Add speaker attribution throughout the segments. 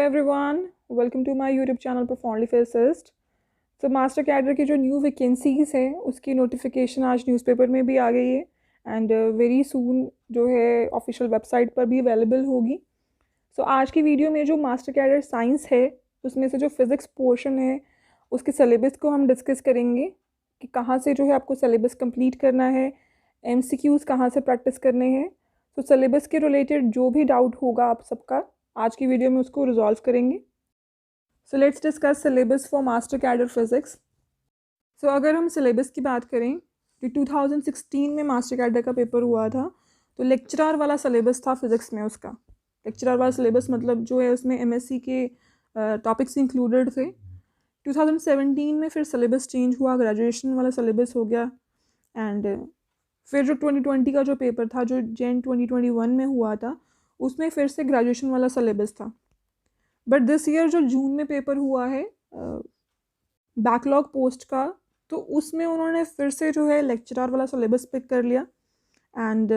Speaker 1: everyone, welcome to my YouTube channel Profoundly Physicist। तो master cadre की जो new vacancies है उसकी नोटिफिकेशन आज न्यूज़पेपर में भी आ गई है एंड वेरी सून जो है ऑफिशियल वेबसाइट पर भी अवेलेबल होगी। सो आज की वीडियो में जो मास्टर कैडर साइंस है उसमें से जो फिज़िक्स पोर्शन है उसके सिलेबस को हम डिस्कस करेंगे कि कहाँ से जो है आपको सिलेबस कंप्लीट करना है, MCQs कहाँ से प्रैक्टिस करने हैं। तो सिलेबस के रिलेटेड जो भी डाउट होगा आप सबका आज की वीडियो में उसको रिजॉल्व करेंगे। So let's discuss syllabus for master cadre physics. So अगर हम सिलेबस की बात करें तो 2016 में मास्टर कैडर का पेपर हुआ था, तो लेक्चरर वाला सिलेबस था फिज़िक्स में। उसका लेक्चरर वाला सिलेबस मतलब जो है उसमें MSc के टॉपिक्स इंक्लूडेड थे। 2017 में फिर सिलेबस चेंज हुआ, ग्रेजुएशन वाला सिलेबस हो गया एंड फिर जो 2020 का जो पेपर था जो जैन 2021 में हुआ था उसमें फिर से ग्रेजुएशन वाला सिलेबस था। बट दिस ईयर जो जून में पेपर हुआ है बैकलॉग पोस्ट का, तो उसमें उन्होंने फिर से जो है लेक्चरर वाला सिलेबस पिक कर लिया एंड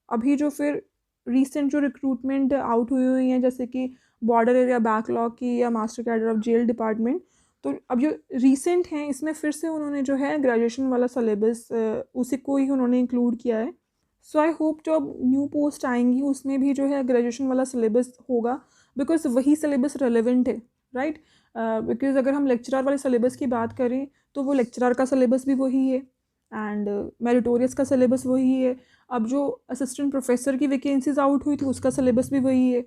Speaker 1: अभी जो फिर रीसेंट जो रिक्रूटमेंट आउट हुई हैं जैसे कि बॉर्डर एरिया बैकलॉग की या master cadre of jail department, तो अब जो रीसेंट हैं इसमें फिर से उन्होंने जो है ग्रेजुएशन वाला सिलेबस उसी को ही उन्होंने इंक्लूड किया है। सो आई होप जो अब न्यू पोस्ट आएंगी उसमें भी जो है ग्रेजुएशन वाला सिलेबस होगा बिकॉज वही सिलेबस रेलेवेंट है, राइट। बिकॉज अगर हम लेक्चरर वाले सिलेबस की बात करें तो वो लेक्चरर का सिलेबस भी वही है एंड मेरिटोरियस का सिलेबस वही है। अब जो असिस्टेंट प्रोफेसर की वैकेंसीज आउट हुई थी उसका सिलेबस भी वही है।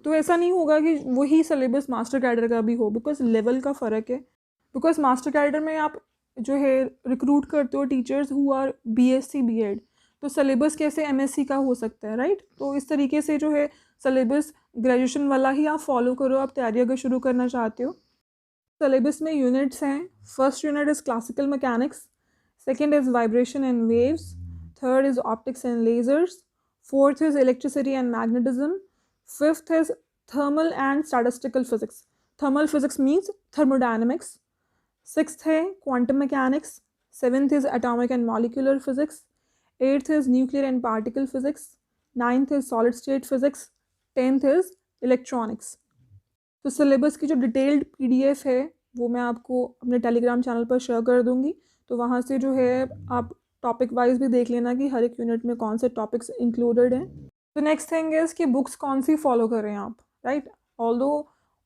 Speaker 1: तो ऐसा नहीं होगा कि वही सिलेबस मास्टर कैडर का भी हो बिकॉज लेवल का फ़र्क है। बिकॉज मास्टर कैडर में आप जो है रिक्रूट करते हो teachers who are BSc B.Ed, तो सिलेबस कैसे MSc का हो सकता है, राइट। तो इस तरीके से जो है सिलेबस ग्रेजुएशन वाला ही आप फॉलो करो आप तैयारी अगर शुरू करना चाहते हो। सिलेबस में यूनिट्स हैं। First unit is classical mechanics, second is vibration and waves, third is optics and lasers, fourth is electricity and magnetism, fifth is thermal and statistical physics. Thermal physics means thermodynamics. Sixth है quantum mechanics. Seventh is atomic and molecular physics. Eighth is nuclear and particle physics. Ninth is solid state physics. 10th is electronics. तो syllabus की जो detailed PDF है वो मैं आपको अपने Telegram channel पर शेयर कर दूंगी, तो वहाँ से जो है आप टॉपिक वाइज भी देख लेना कि हर एक यूनिट में कौन से टॉपिक्स इंक्लूडेड हैं। तो नेक्स्ट थिंग इज़ कि बुक्स कौन सी फॉलो करें आप, राइट। ऑल्दो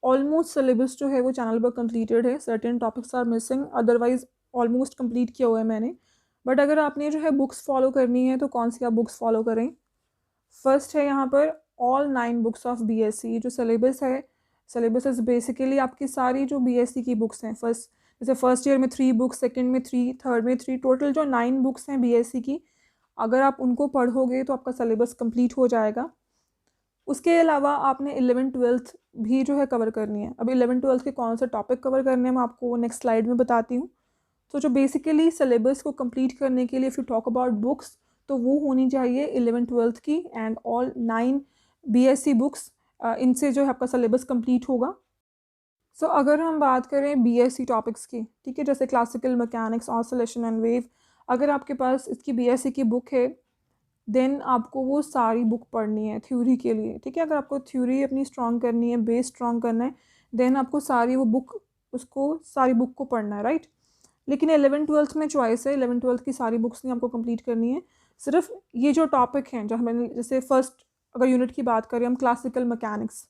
Speaker 1: ऑलमोस्ट सिलेबस जो है वो चैनल पर कंप्लीटेड है, certain topics are missing, otherwise almost complete किया हुआ है मैंने। बट अगर आपने जो है बुक्स फॉलो करनी है तो कौन सी आप बुक्स फॉलो करें। फर्स्ट है यहाँ पर ऑल 9 बुक्स ऑफ BSc। जो सिलेबस है, सिलेबस इज़ बेसिकली आपकी सारी जो BSc की बुक्स हैं। जैसे फर्स्ट ईयर में 3 बुक्स, सेकेंड में 3, थर्ड में 3, टोटल जो 9 बुक्स हैं BSc की, अगर आप उनको पढ़ोगे तो आपका सिलेबस कंप्लीट हो जाएगा। उसके अलावा आपने 11th-12th भी जो है कवर करनी है। अब 11th-12th के कौन से टॉपिक कवर करने हैं मैं आपको नेक्स्ट स्लाइड में बताती हूँ। तो जो बेसिकली सिलेबस को कंप्लीट करने के लिए if you talk about books तो वो होनी चाहिए 11th-12th की एंड ऑल 9 BSc बुक्स, इनसे जो है आपका सिलेबस कंप्लीट होगा। सो अगर हम बात करें BSc टॉपिक्स की, ठीक है, जैसे classical mechanics, oscillation and wave, अगर आपके पास इसकी BSc की बुक है देन आपको वो सारी बुक पढ़नी है थ्योरी के लिए, ठीक है। अगर आपको थ्योरी अपनी स्ट्रॉन्ग करनी है, बेस स्ट्रॉन्ग करना है, देन आपको सारी वो बुक सारी बुक को पढ़ना है, राइट। लेकिन 11th-12th में चॉइस है, 11th-12th की सारी बुक्स नहीं आपको कंप्लीट करनी है। सिर्फ ये जो टॉपिक हैं जो मैंने, जैसे फर्स्ट अगर यूनिट की बात करें हम क्लासिकल मैकेनिक्स,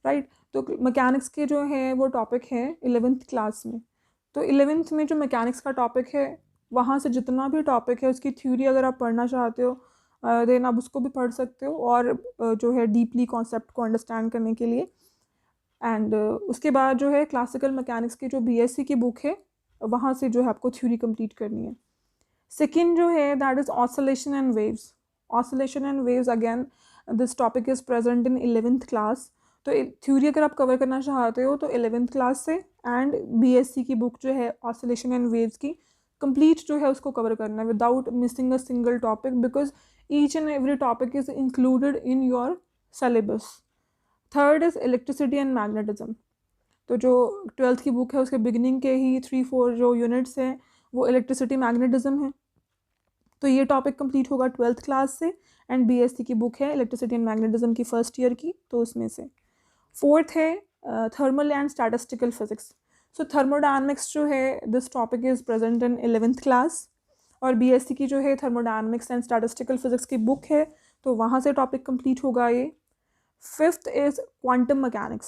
Speaker 1: राइट, तो मैकेनिक्स के जो है वो टॉपिक है 11th क्लास में। तो 11th में जो मैकेनिक्स का टॉपिक है वहाँ से जितना भी टॉपिक है उसकी थ्योरी अगर आप पढ़ना चाहते हो देन आप उसको भी पढ़ सकते हो और जो है डीपली कॉन्सेप्ट को अंडरस्टैंड करने के लिए। एंड उसके बाद जो है क्लासिकल मैकेनिक्स की जो BSc की बुक है वहाँ से जो है आपको थ्योरी कंप्लीट करनी है। सेकेंड जो है that is oscillation and waves. Oscillation and waves again this topic is present in 11th class. तो थ्योरी अगर आप कवर करना चाहते हो तो 11th क्लास से एंड BSc की बुक जो है ऑसिलेशन एंड वेव्स की कंप्लीट जो है उसको कवर करना है without missing a single topic because each and every topic is included in your syllabus. Third is electricity and magnetism. तो जो 12th की बुक है उसके बिगिनिंग के ही 3-4 जो यूनिट्स हैं वो इलेक्ट्रिसिटी मैग्नेटिज्म है, तो ये टॉपिक कंप्लीट होगा 12th क्लास से एंड BSc की बुक है इलेक्ट्रिसिटी एंड मैग्नेटिज्म की फर्स्ट ईयर की, तो उसमें से। फोर्थ है thermal and statistical physics. So thermodynamics जो है this topic is present in 11th class, और बीएससी की जो है थर्मोडायनामिक्स एंड स्टैटिस्टिकल फिजिक्स की बुक है, तो वहाँ से टॉपिक कंप्लीट होगा ये। 5th is quantum mechanics.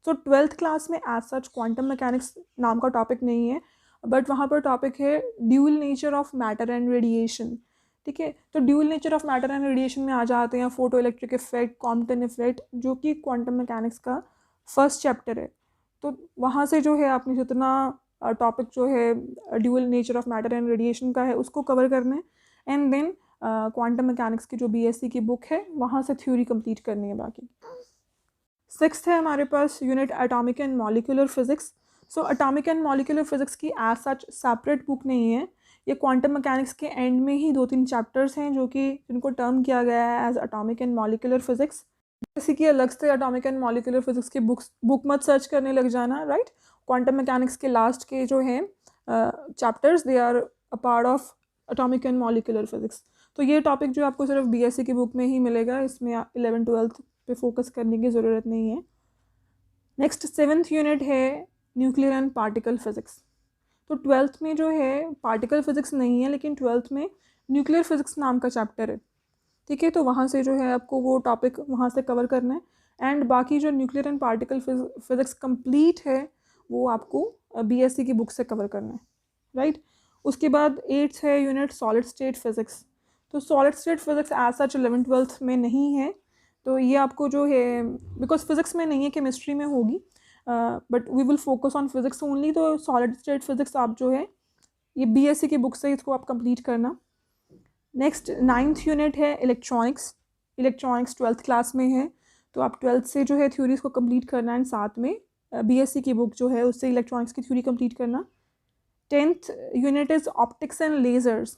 Speaker 1: So 12th class में एज सच क्वांटम मैकेनिक्स नाम का टॉपिक नहीं है, बट वहाँ पर टॉपिक है dual nature of matter and radiation. ठीक है, तो dual nature of matter and radiation में आ जाते हैं photo electric effect, Compton effect, जो कि क्वांटम मैकेनिक्स का फर्स्ट चैप्टर है। तो वहाँ से जो है आपने जितना टॉपिक जो है dual nature of matter and radiation का है उसको कवर करना है, एंड देन क्वांटम मैकेनिक्स की जो बीएससी की बुक है वहाँ से थ्योरी कंप्लीट करनी है बाकी। 6th है हमारे पास unit atomic and molecular physics. So atomic and molecular physics की एज सच सेपरेट बुक नहीं है, ये क्वांटम मैकेनिक्स के एंड में ही 2-3 चैप्टर्स हैं जो कि जिनको टर्म किया गया है as atomic and molecular physics. जैसे कि अलग से एटॉमिक एंड मॉलिक्यूलर फिजिक्स की बुक मत सर्च करने लग जाना, राइट। क्वांटम मैकेनिक्स के लास्ट के जो हैं chapters they are a part of atomic and molecular physics. तो ये टॉपिक जो आपको सिर्फ बीएससी की बुक में ही मिलेगा, इसमें 11th-12th पे फोकस करने की ज़रूरत नहीं है। नेक्स्ट 7th यूनिट है न्यूक्लियर एंड पार्टिकल फिजिक्स। तो 12th में जो है पार्टिकल फिजिक्स नहीं है, लेकिन 12th में न्यूक्लियर फिजिक्स नाम का चैप्टर है। ठीक है, तो वहाँ से जो है आपको वो टॉपिक वहाँ से कवर करना है, एंड बाकी जो nuclear and particle physics complete है वो आपको बीएससी की बुक से कवर करना है, राइट। उसके बाद 8th है यूनिट सॉलिड स्टेट फिजिक्स। तो solid state physics as such 11th-12th में नहीं है, तो ये आपको जो है बिकॉज फिजिक्स में नहीं है, केमिस्ट्री में होगी, but we will focus on physics only. तो सॉलिड स्टेट फिजिक्स आप जो है ये बीएससी की बुक से इसको आप कंप्लीट करना। नेक्स्ट 9th यूनिट है इलेक्ट्रॉनिक्स। इलेक्ट्रॉनिक्स 12th क्लास में है, तो आप 12th से जो है थ्योरीज को कंप्लीट करना, एंड साथ में बीएससी की बुक जो है उससे इलेक्ट्रॉनिक्स की थ्योरी कंप्लीट करना। 10th unit is optics and lasers.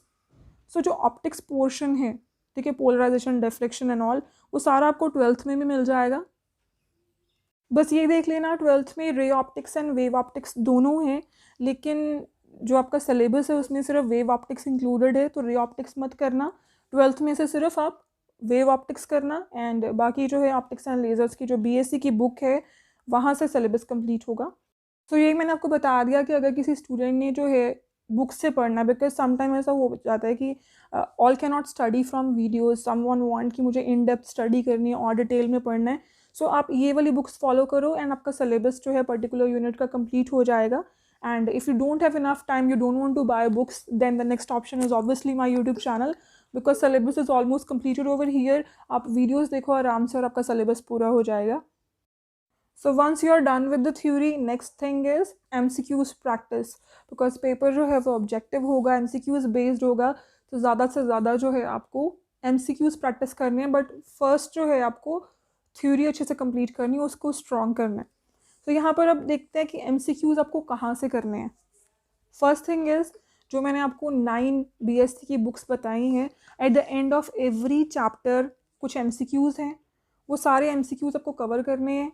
Speaker 1: So जो ऑप्टिक्स पोर्शन है, ठीक है, पोलराइजेशन, डिफ्लेक्शन एंड ऑल, वो सारा आपको 12th में भी मिल जाएगा। बस ये देख लेना 12th में ray optics and wave optics दोनों हैं, लेकिन जो आपका सिलेबस है उसमें सिर्फ वेव ऑप्टिक्स इंक्लूडेड है, तो रे ऑप्टिक्स मत करना। 12th में से सिर्फ आप वेव ऑप्टिक्स करना, एंड बाकी जो है ऑप्टिक्स एंड लेजर्स की जो बीएससी की बुक है वहाँ से सिलेबस कंप्लीट होगा। तो ये मैंने आपको बता दिया कि अगर किसी स्टूडेंट ने जो है बुक से पढ़ना, बिकॉज समटाइम ऐसा हो जाता है कि all can not study from videos, someone want कि मुझे इन डेप्थ स्टडी करनी है और डिटेल में पढ़ना है, सो आप ये वाली बुक्स फॉलो करो, एंड आपका सिलेबस जो है पर्टिकुलर यूनिट का कंप्लीट हो जाएगा। And if you don't have enough time, you don't want to buy books, then the next option is obviously my YouTube channel, because syllabus is almost completed over here. आप videos देखो आराम से और आपका syllabus पूरा हो जाएगा। So once you are done with the theory, next thing is MCQs practice, because paper जो है वो ऑब्जेक्टिव होगा, MCQs बेस्ड होगा, तो ज़्यादा से ज़्यादा जो है आपको MCQs प्रैक्टिस करनी है, बट फर्स्ट जो है आपको थ्योरी अच्छे से कंप्लीट करनी है, उसको स्ट्रॉन्ग करना है। तो यहाँ पर अब देखते हैं कि MCQs आपको कहाँ से करने हैं। फर्स्ट थिंग इज़ जो मैंने आपको 9 BSc की बुक्स बताई हैं, at the end of every chapter कुछ MCQs हैं, वो सारे MCQs आपको कवर करने हैं,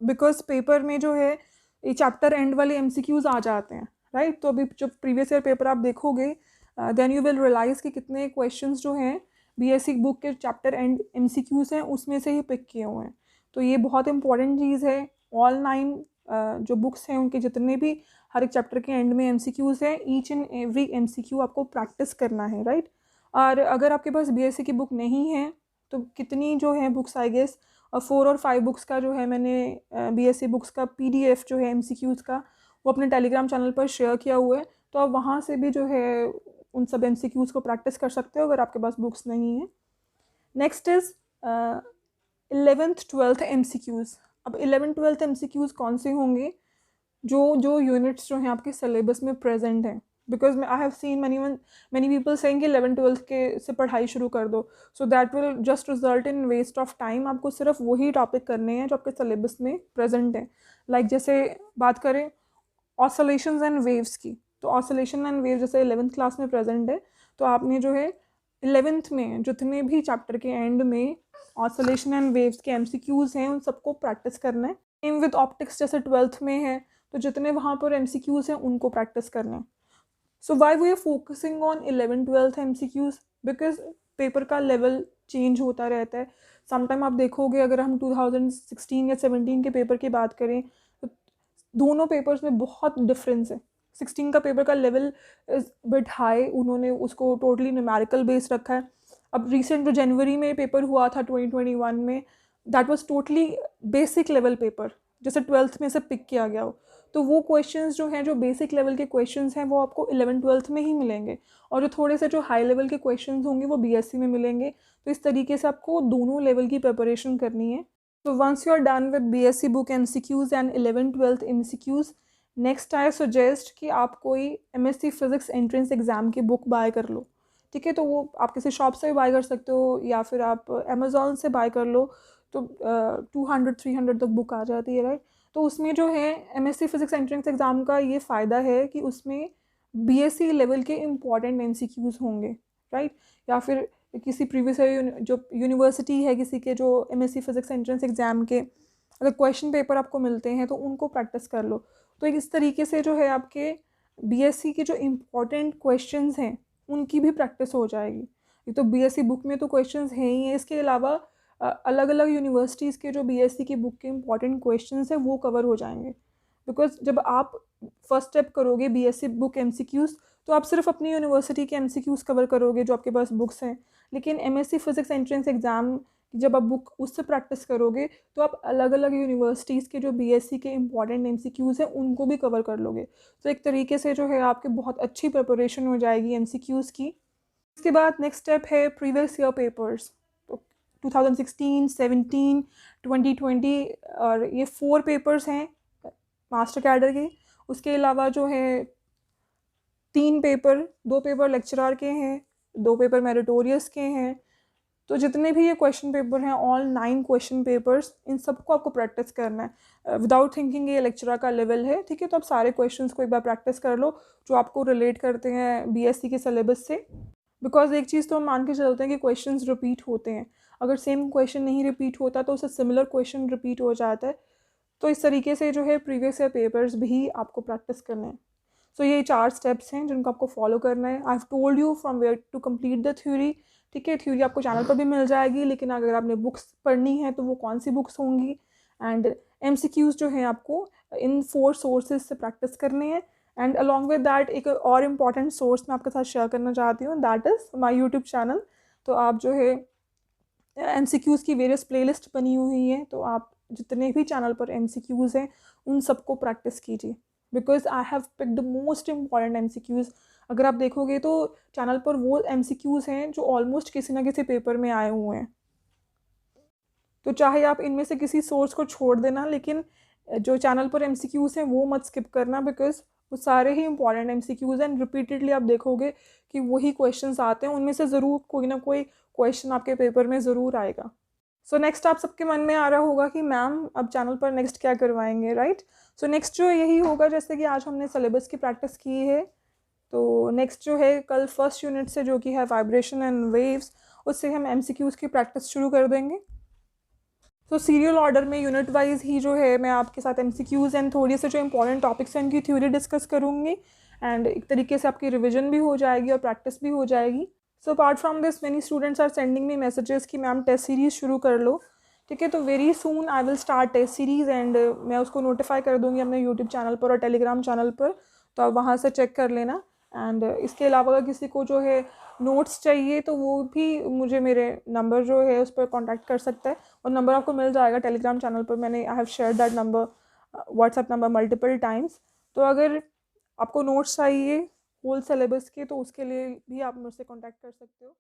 Speaker 1: बिकॉज पेपर में जो है ये चैप्टर एंड वाले MCQs आ जाते हैं, राइट। तो अभी जब प्रीवियस ईयर पेपर आप देखोगे, देन यू विल रियलाइज़ कि कितने क्वेश्चंस जो हैं बीएससी बुक के चैप्टर एंड MCQs हैं उसमें से ही पिक किए हुए हैं। तो ये बहुत इंपॉर्टेंट चीज़ है। ऑल 9 जो बुक्स हैं उनके जितने भी हर एक चैप्टर के एंड में MCQs हैं, ईच एंड एवरी MCQ आपको प्रैक्टिस करना है, राइट। और अगर आपके पास बीएससी की बुक नहीं है तो कितनी जो है बुक्स, आई गेस 4 और 5 बुक्स का जो है मैंने बीएससी बुक्स का PDF जो है MCQs का वो अपने टेलीग्राम चैनल पर शेयर किया हुआ है, तो आप वहाँ से भी जो है उन सब MCQs को प्रैक्टिस कर सकते हो अगर आपके पास बुक्स नहीं है। Next is 11th-12th MCQs। अब 11th-12th MCQs कौन से होंगे? जो यूनिट्स जो हैं आपके सिलेबस में प्रेजेंट हैं, because I have seen many people saying कि 11th-12th के से पढ़ाई शुरू कर दो, so that will just result in waste of time. आपको सिर्फ वही टॉपिक करने हैं जो आपके सिलेबस में प्रेजेंट हैं। लाइक जैसे बात करें ऑसिलेशंस एंड वेव्स की, तो ऑसिलेशन एंड वेव जैसे 11th क्लास में प्रेजेंट है, तो आपने जो है 11th में जितने भी चैप्टर के एंड में ऑसिलेशन एंड वेव्स के MCQs हैं उन सबको प्रैक्टिस करना है। सेम विद ऑप्टिक्स जैसे 12th में है, तो जितने वहाँ पर MCQs हैं उनको प्रैक्टिस करना है। So why are we focusing on 11th-12th MCQs? Because paper का लेवल चेंज होता रहता है। समटाइम आप देखोगे अगर हम 2016 या 17 के पेपर की बात करें तो दोनों पेपर्स में बहुत डिफरेंस है। 16 का पेपर का लेवल इज़ बिट हाई, उन्होंने उसको टोटली न्यूमेरिकल बेस रखा है। अब रिसेंट जो जनवरी में पेपर हुआ था 2021 में, that was totally basic level paper, जैसे 12th में से पिक किया गया हो। तो वो क्वेश्चंस जो हैं, जो बेसिक लेवल के क्वेश्चंस हैं, वो आपको 11th-12th में ही मिलेंगे, और जो थोड़े से जो हाई लेवल के क्वेश्चंस होंगे वो बीएससी में मिलेंगे। तो इस तरीके से आपको दोनों लेवल की प्रिपरेशन करनी है। तो once you are done with BSc book MCQs and 11th-12th MCQs, next I suggest कि आप कोई एमएससी फिज़िक्स एंट्रेंस एग्ज़ाम की बुक बाय कर लो। ठीक है, तो वो आप किसी शॉप से भी बाय कर सकते हो या फिर आप अमेज़ॉन से बाय कर लो। तो 200-300 तक बुक आ जाती है, राइट। तो उसमें जो है एमएससी फिज़िक्स एंट्रेंस एग्ज़ाम का ये फ़ायदा है कि उसमें बीएससी लेवल के इम्पॉर्टेंट एमसीक्यूज़ होंगे, राइट। या फिर किसी प्रीवियस जो यूनिवर्सिटी है किसी के, जो एमएससी फिज़िक्स एंट्रेंस एग्ज़ाम के अगर क्वेश्चन पेपर आपको मिलते हैं तो उनको प्रैक्टिस कर लो। तो इस तरीके से जो है आपके बीएससी के जो इम्पॉर्टेंट क्वेश्चंस हैं उनकी भी प्रैक्टिस हो जाएगी। ये तो बीएससी बुक में तो क्वेश्चंस हैं ही हैं, इसके अलावा अलग अलग यूनिवर्सिटीज़ के जो बीएससी की बुक के इम्पॉर्टेंट क्वेश्चंस हैं वो कवर हो जाएंगे। बिकॉज जब आप फर्स्ट स्टेप करोगे बीएससी बुक एमसीक्यूज़, तो आप सिर्फ अपनी यूनिवर्सिटी के एमसीक्यूज़ कवर करोगे जो आपके पास बुक्स हैं। लेकिन एमएससी फिज़िक्स एंट्रेंस एग्ज़ाम जब आप बुक उससे प्रैक्टिस करोगे तो आप अलग अलग यूनिवर्सिटीज़ के जो बीएससी के इम्पॉर्टेंट एमसीक्यूज़ हैं उनको भी कवर कर लोगे। तो एक तरीके से जो है आपकी बहुत अच्छी प्रिपरेशन हो जाएगी एमसीक्यूज़ की। इसके बाद नेक्स्ट स्टेप है प्रीवियस ईयर पेपर्स। तो 2016, 17, 2020 और ये 4 पेपर्स हैं मास्टर कैडर के। उसके अलावा जो है 3 पेपर, 2 पेपर लेक्चरर के हैं, 2 पेपर मेरिटोरियस के हैं। तो जितने भी ये क्वेश्चन पेपर हैं, ऑल 9 क्वेश्चन पेपर्स, इन सबको आपको प्रैक्टिस करना है विदाउट थिंकिंग ये लेक्चरर का लेवल है। ठीक है, तो आप सारे क्वेश्चंस को एक बार प्रैक्टिस कर लो जो आपको रिलेट करते हैं बीएससी के सिलेबस से। बिकॉज एक चीज़ तो हम मान के चलते हैं कि क्वेश्चंस रिपीट होते हैं, अगर सेम क्वेश्चन नहीं रिपीट होता तो उससे सिमिलर क्वेश्चन रिपीट हो जाता है। तो इस तरीके से जो है प्रीवियस ईयर पेपर्स भी आपको प्रैक्टिस करने हैं। सो ये 4 स्टेप्स हैं जिनको आपको फॉलो करना है। I have told you from where to complete the theory. ठीक है, थ्योरी आपको चैनल पर भी मिल जाएगी, लेकिन अगर आपने बुक्स पढ़नी है तो वो कौन सी बुक्स होंगी। एंड एमसीक्यूज़ जो हैं आपको इन 4 सोर्सेज से प्रैक्टिस करने हैं। एंड अलॉन्ग विद दैट एक और इम्पॉर्टेंट सोर्स मैं आपके साथ शेयर करना चाहती हूँ, that is my YouTube channel. तो आप जो है एमसीक्यूज़ की वेरियस प्लेलिस्ट बनी हुई हैं, तो आप जितने भी चैनल पर एमसीक्यूज़ हैं उन सबको प्रैक्टिस कीजिए। Because I have picked the most important MCQs. अगर आप देखोगे तो चैनल पर वो एमसीक्यूज़ हैं जो ऑलमोस्ट किसी ना किसी पेपर में आए हुए हैं। तो चाहे आप इनमें से किसी सोर्स को छोड़ देना, लेकिन जो चैनल पर एमसीक्यूज़ हैं वो मत स्किप करना, बिकॉज वो सारे ही इंपॉर्टेंट एमसीक्यूज़ हैं। रिपीटेडली आप देखोगे कि वही क्वेश्चंस आते हैं, उनमें से ज़रूर कोई ना कोई क्वेश्चन आपके पेपर में ज़रूर आएगा। सो नेक्स्ट आप सबके मन में आ रहा होगा कि मैम अब चैनल पर नेक्स्ट क्या करवाएंगे, राइट। सो नेक्स्ट जो यही होगा, जैसे कि आज हमने सिलेबस की प्रैक्टिस की है, तो नेक्स्ट जो है कल फर्स्ट यूनिट से जो कि है वाइब्रेशन एंड वेव्स, उससे हम एमसीक्यूज़ की प्रैक्टिस शुरू कर देंगे। तो सीरियल ऑर्डर में यूनिट वाइज ही जो है मैं आपके साथ एमसीक्यूज़ एंड थोड़ी से जो इंपॉर्टेंट टॉपिक्स हैं उनकी थ्योरी डिस्कस करूँगी। एंड एक तरीके से आपकी रिविजन भी हो जाएगी और प्रैक्टिस भी हो जाएगी। So apart from this many students are sending me messages कि मैम टेस्ट सीरीज़ शुरू कर लो। ठीक है, तो very soon I will start test series and मैं उसको नोटिफाई कर दूँगी अपने यूट्यूब चैनल पर और टेलीग्राम चैनल पर, तो आप वहाँ से चेक कर लेना। एंड इसके अलावा अगर किसी को जो है नोट्स चाहिए तो वो भी मुझे मेरे नंबर जो है उस पर कॉन्टैक्ट कर सकता है, और नंबर आपको मिल जाएगा टेलीग्राम चैनल पर। मैंने I have share that number, WhatsApp number multiple times. तो अगर आपको नोट्स चाहिए होल सिलेबस के तो उसके लिए भी आप मुझसे कॉन्टैक्ट कर सकते हो।